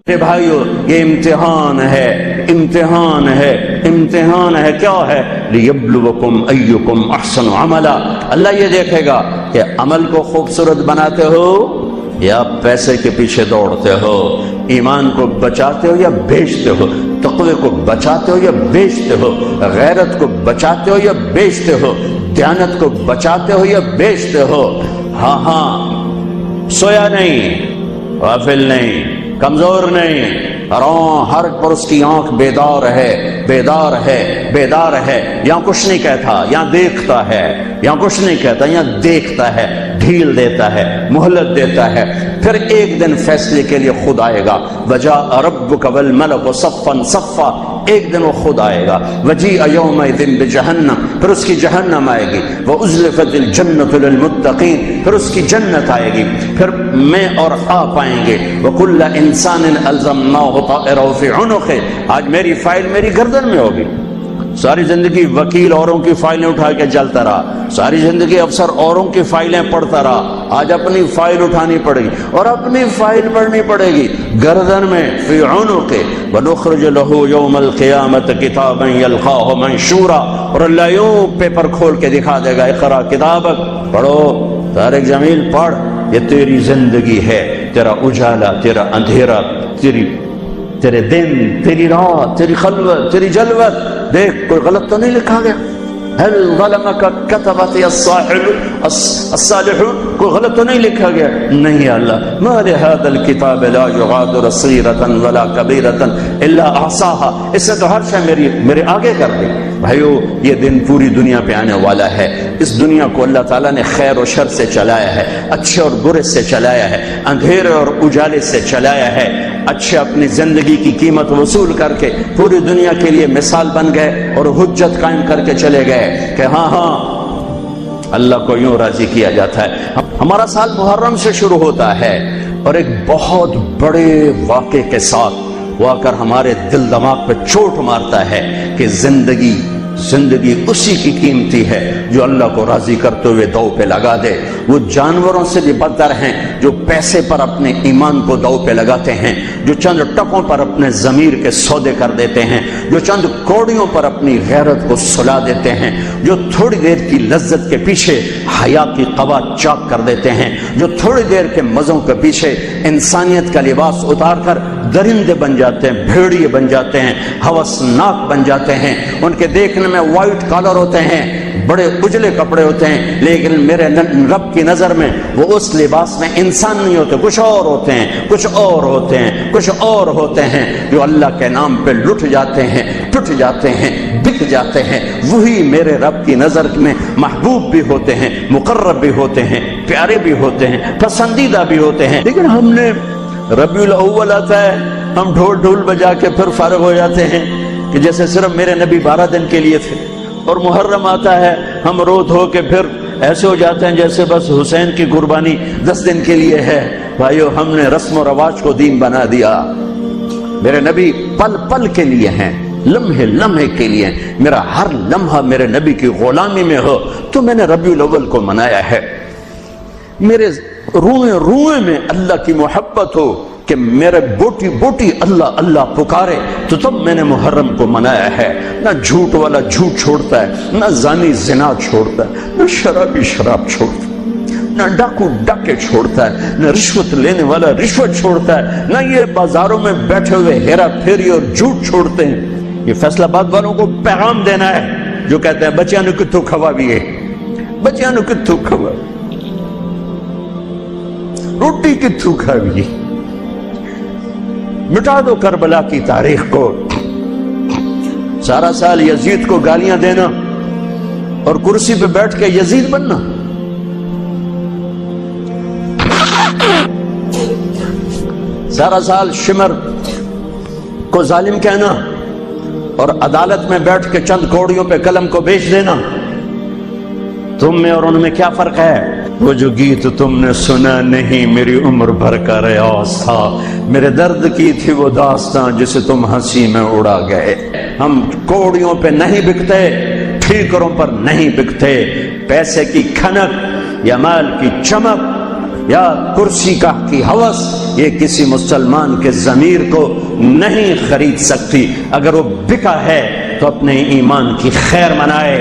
کہ بھائیو یہ امتحان ہے، امتحان ہے، امتحان ہے۔ کیا ہے؟ لیبلوکم ایکم احسن عملا، اللہ یہ دیکھے گا کہ عمل کو خوبصورت بناتے ہو یا پیسے کے پیچھے دوڑتے ہو، ایمان کو بچاتے ہو یا بیچتے ہو، تقوی کو بچاتے ہو یا بیچتے ہو، غیرت کو بچاتے ہو یا بیچتے ہو، دیانت کو بچاتے ہو یا بیچتے ہو۔ ہاں ہاں، سویا نہیں، غافل نہیں، کمزور نہیں، ہر پر اس کی آنکھ بیدار ہے، بیدار ہے، بیدار ہے۔ یہاں کچھ نہیں کہتا، یہاں دیکھتا ہے، یہاں کچھ نہیں کہتا، یہاں دیکھتا ہے، ڈھیل دیتا ہے، مہلت دیتا ہے۔ پھر ایک دن فیصلے کے لیے خود آئے گا، وجاء ربک والملک صفا صفا، ایک دن وہ خود آئے گا۔ وجیء یومئذ بجہنم، پھر اس کی جہنم آئے گی۔ وازلفت الجنۃ للمتقین، پھر اس کی جنت آئے گی۔ پھر میں اور آپ آئیں گے۔ وکل انسان الزمناہ طائرہ فی عنقہ، آج میری فائل میری گردن میں ہوگی۔ ساری زندگی وکیل اوروں کی فائلیں اٹھا کے چلتا رہا، ساری زندگی افسر اوروں کی فائلیں پڑھتا رہا، آج اپنی فائل اٹھانی پڑے گی اور اپنی فائل پڑھنی پڑے گی گردن میں، فی عنقہ۔ ونخرج له یوم القیامۃ کتابا یلقاہ منشورا، اور اللہ یوں پیپر کھول کے دکھا دے گا، اقرا کتابک، پڑھو طارق جمیل پڑھ، یہ تیری زندگی ہے، تیرا اجالا، تیرا اندھیرا، تیرے دن، تیری رات، تیری خلوت، تیری جلوت۔ دیکھ کوئی غلط تو نہیں لکھا گیا؟ هل ظلمك كتبت الصالحون، کوئی غلط تو نہیں لکھا گیا؟ نہیں اللہ، ما لهذا الكتاب لا يغادر صغيرة ولا كبيرة الا احصاها، اس نے تو ہر شے میرے آگے کر دی۔ بھائیو یہ دن پوری دنیا پہ آنے والا ہے۔ اس دنیا کو اللہ تعالیٰ نے خیر و شر سے چلایا ہے، اچھے اور برے سے چلایا ہے، اندھیرے اور اجالے سے چلایا ہے۔ اچھے اپنی زندگی کی قیمت وصول کر کے پوری دنیا کے لیے مثال بن گئے اور حجت قائم کر کے چلے گئے کہ ہاں ہاں اللہ کو یوں راضی کیا جاتا ہے۔ ہمارا سال محرم سے شروع ہوتا ہے اور ایک بہت بڑے واقعے کے ساتھ وہ آ کر ہمارے دل دماغ پہ چوٹ مارتا ہے کہ زندگی اسی کی قیمتی ہے جو اللہ کو راضی کرتے ہوئے دو پہ لگا دے۔ وہ جانوروں سے بھی بدتر ہیں جو پیسے پر اپنے ایمان کو دو پہ لگاتے ہیں، جو چند ٹکوں پر اپنے ضمیر کے سودے کر دیتے ہیں، جو چند کوڑیوں پر اپنی غیرت کو سلا دیتے ہیں، جو تھوڑی دیر کی لذت کے پیچھے حیا کی قبا چاک کر دیتے ہیں، جو تھوڑی دیر کے مزوں کے پیچھے انسانیت کا لباس اتار کر درندے بن جاتے ہیں، بھیڑیے بن جاتے ہیں، ہوسناک بن جاتے ہیں۔ ان کے دیکھنے میں وائٹ کالر ہوتے ہیں، بڑے اجلے کپڑے ہوتے ہیں، لیکن میرے رب کی نظر میں وہ اس لباس میں انسان نہیں ہوتے، کچھ اور ہوتے ہیں، کچھ اور ہوتے ہیں، کچھ اور ہوتے ہیں، جو اللہ کے نام پہ لٹ جاتے ہیں، ٹوٹ جاتے ہیں، بک جاتے ہیں۔ وہی میرے رب کی نظر میں محبوب بھی ہوتے ہیں، مقرب بھی ہوتے ہیں، پیارے بھی ہوتے ہیں، پسندیدہ بھی ہوتے ہیں۔ لیکن ہم نے ربیع الاول آتا ہے، ہم ڈھول بجا کے پھر فارغ ہو جاتے ہیں کہ جیسے صرف میرے نبی 12 دن کے لیے تھے، اور محرم آتا ہے ہم رو دھو کے پھر ایسے ہو جاتے ہیں جیسے بس حسین کی قربانی 10 دن کے لیے ہے۔ بھائیو ہم نے رسم و رواج کو دین بنا دیا۔ میرے نبی پل پل کے لیے ہیں، لمحے لمحے کے لیے، میرا ہر لمحہ میرے نبی کی غلامی میں ہو تو میں نے ربیع الاول کو منایا ہے۔ میرے روئے روئے میں اللہ کی محبت ہو کہ میرے بوٹی بوٹی اللہ اللہ پکارے تو تب میں نے محرم کو منایا ہے۔ نہ جھوٹ والا جھوٹ چھوڑتا ہے، نہ زانی زنا چھوڑتا ہے، نہ شرابی شراب چھوڑتا ہے، نہ ڈاکو ڈاکے چھوڑتا ہے، نہ رشوت لینے والا رشوت چھوڑتا ہے، نہ یہ بازاروں میں بیٹھے ہوئے ہیرا پھیری اور جھوٹ چھوڑتے ہیں۔ یہ فیصلہ آباد والوں کو پیغام دینا ہے جو کہتے ہیں بچیاں نو کتھوں کھوا بھی ہے، بچیاں نو کتھوں کھوا، روٹی کتھوں کھا بھی ہے۔ مٹا دو کربلا کی تاریخ کو۔ سارا سال یزید کو گالیاں دینا اور کرسی پہ بیٹھ کے یزید بننا، سارا سال شمر کو ظالم کہنا اور عدالت میں بیٹھ کے چند کوڑیوں پہ قلم کو بیچ دینا، تم میں اور ان میں کیا فرق ہے؟ وہ جو گیت تم نے سنا نہیں میری عمر بھر کا ریاض تھا، میرے درد کی تھی وہ داستان جسے تم ہنسی میں اڑا گئے۔ ہم کوڑیوں پہ نہیں بکتے، ٹھیکروں پر نہیں بکتے، پیسے کی کھنک یا مال کی چمک یا کرسی کا کی ہوس یہ کسی مسلمان کے ضمیر کو نہیں خرید سکتی. اگر وہ بکا ہے تو اپنے ایمان کی خیر منائے،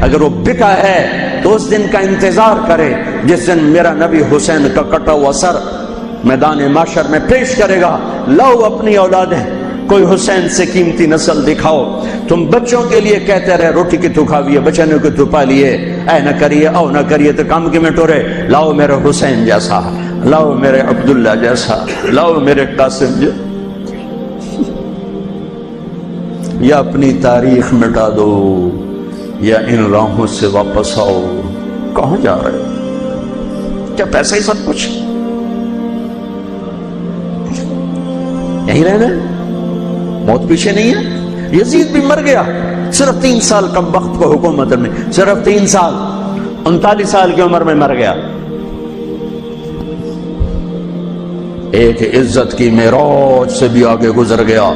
اگر وہ بکا ہے تو اس دن کا انتظار کرے جس دن میرا نبی حسین کا کٹا ہوا سر میدان معاشر میں پیش کرے گا. لاؤ اپنی اولادیں، کوئی حسین سے قیمتی نسل دکھاؤ. تم بچوں کے لیے کہتے رہے روٹی کی تو کھاویے، بچنے کو تو پالیے، اے نہ کریے او نہ کریے تو کام کی میں ٹورے. لاؤ میرے حسین جیسا، لاؤ میرے عبداللہ جیسا، لاؤ میرے قاسم جیسا. یا اپنی تاریخ مٹا دو یا ان راہوں سے واپس آؤ. کہاں جا رہے ہو؟ کیا پیسہ ہی سب کچھ؟ یہیں رہنا ہے؟ موت پیچھے نہیں ہے. یزید بھی مر گیا صرف 3 سال کم وقت کو حکومت میں، صرف 3 سال، 39 سال کی عمر میں مر گیا. ایک عزت کی معراج سے بھی آگے گزر گیا،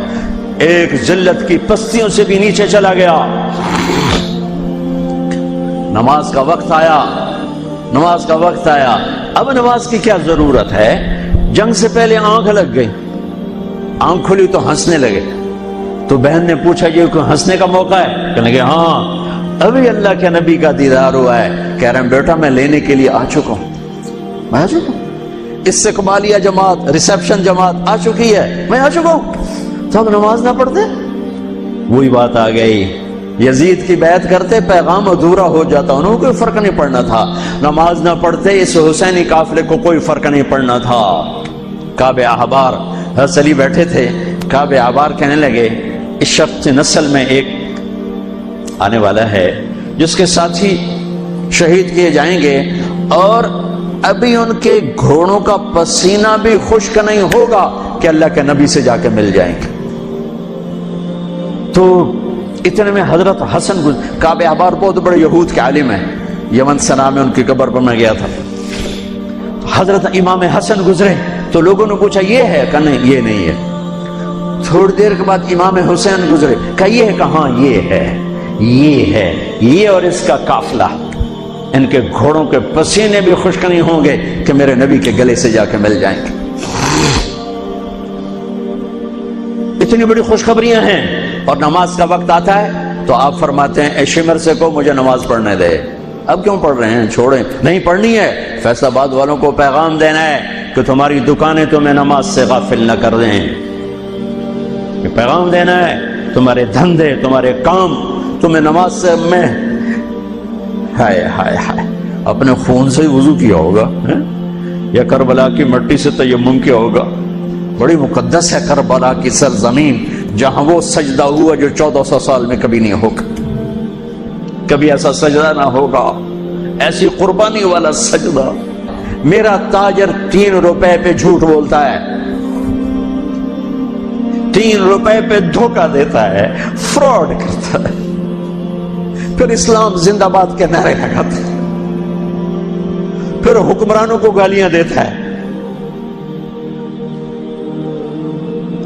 ایک ذلت کی پستیوں سے بھی نیچے چلا گیا. نماز کا وقت آیا، نماز کا وقت آیا. اب نماز کی کیا ضرورت ہے؟ جنگ سے پہلے آنکھ لگ گئی، آنکھ کھلی تو ہنسنے لگے. تو بہن نے پوچھا یہ کوئی ہنسنے کا موقع ہے؟ کہنے لگے ہاں ابھی اللہ کے نبی کا دیدار ہوا ہے. کہہ رہے ہیں بیٹا میں لینے کے لیے آ چکا ہوں، میں آ چکا ہوں. استقبالیہ جماعت، ریسیپشن جماعت آ چکی ہے، میں آ چکا ہوں. تو اب نماز نہ پڑھتے؟ وہی بات آ گئی. یزید کی بیعت کرتے پیغام ادھورا ہو جاتا، انہوں کو کوئی فرق نہیں پڑنا تھا. نماز نہ پڑھتے اس حسینی قافلے کو کوئی فرق نہیں پڑنا تھا. کعب احبار حضرت علی بیٹھے تھے، کعب احبار کہنے لگے اس شخص نسل میں ایک آنے والا ہے جس کے ساتھی شہید کیے جائیں گے اور ابھی ان کے گھوڑوں کا پسینہ بھی خشک نہیں ہوگا کہ اللہ کے نبی سے جا کے مل جائیں گے. تو اتنے میں حضرت حسن کعب احبار بہت بڑے یہود کے عالم ہیں، یمن سنا میں ان کی قبر پر میں گیا تھا. حضرت امام حسن گزرے تو لوگوں نے پوچھا یہ ہے؟ کہ نہیں یہ نہیں ہے. تھوڑی دیر کے بعد امام حسین گزرے، کہ یہ ہے؟ کہاں یہ ہے، یہ ہے، یہ اور اس کا قافلہ، ان کے گھوڑوں کے پسینے بھی خشک نہیں ہوں گے کہ میرے نبی کے گلے سے جا کے مل جائیں گے. اتنی بڑی خوشخبریاں ہیں. اور نماز کا وقت آتا ہے تو آپ فرماتے ہیں اے شمر سے کو مجھے نماز پڑھنے دے. اب کیوں پڑھ رہے ہیں؟ چھوڑیں، نہیں پڑھنی ہے. فیصل آباد والوں کو پیغام دینا ہے کہ تمہاری دکانیں تمہیں نماز سے غافل نہ کر دیں. یہ پیغام دینا ہے، تمہارے دھندے، تمہارے کام تمہیں نماز سے میں ہائے ہائے ہائے اپنے خون سے ہی وضو کیا ہوگا یا کربلا کی مٹی سے تیمم کیا ہوگا. بڑی مقدس ہے کربلا کی سرزمین، جہاں وہ سجدہ ہوا جو 1400 سال میں کبھی نہیں ہوگا. کبھی ایسا سجدہ نہ ہوگا، ایسی قربانی والا سجدہ. میرا تاجر 3 روپے پہ جھوٹ بولتا ہے، 3 روپے پہ دھوکہ دیتا ہے، فراڈ کرتا ہے، پھر اسلام زندہ باد کے نعرے لگاتا ہے، پھر حکمرانوں کو گالیاں دیتا ہے.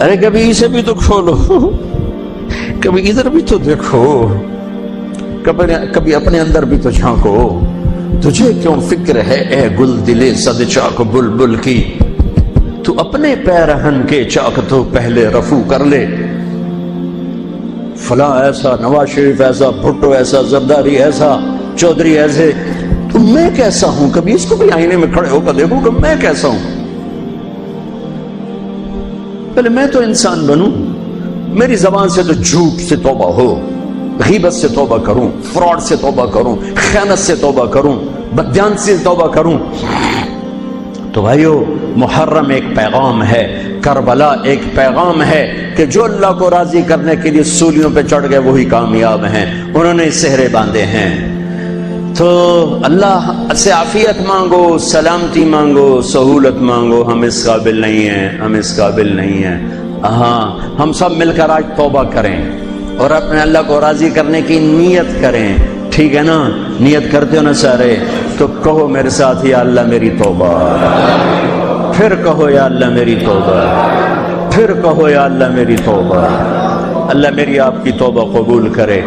ارے کبھی اسے بھی تو کھولو، کبھی ادھر بھی تو دیکھو، کبھی اپنے اندر بھی تو جھانکو. تجھے کیوں فکر ہے اے گل دلے صد چاک بلبل کی، تو اپنے پیرہن کے چاک تو پہلے رفو کر لے. فلاں ایسا، نواز شریف ایسا، بھٹو ایسا، زرداری ایسا، چودھری ایسے، تو میں کیسا ہوں؟ کبھی اس کو بھی آئینے میں کھڑے ہو کر دیکھو کہ میں کیسا ہوں. پہلے میں تو انسان بنوں، میری زبان سے تو جھوٹ سے توبہ ہو، غیبت سے توبہ کروں، فراڈ سے توبہ کروں، خیانت سے توبہ کروں، بددیانتی سے توبہ کروں. تو بھائیو محرم ایک پیغام ہے، کربلا ایک پیغام ہے کہ جو اللہ کو راضی کرنے کے لیے سولیوں پہ چڑھ گئے وہی کامیاب ہیں. انہوں نے سہرے باندھے ہیں. تو اللہ سے عافیت مانگو، سلامتی مانگو، سہولت مانگو. ہم اس قابل نہیں ہیں، ہم اس قابل نہیں ہیں. ہاں ہم سب مل کر آج توبہ کریں اور اپنے اللہ کو راضی کرنے کی نیت کریں. ٹھیک ہے نا؟ نیت کرتے ہو نا سارے؟ تو کہو میرے ساتھ یا اللہ میری توبہ، پھر کہو یا اللہ میری توبہ، پھر کہو یا اللہ میری توبہ. اللہ میری آپ کی توبہ قبول کرے.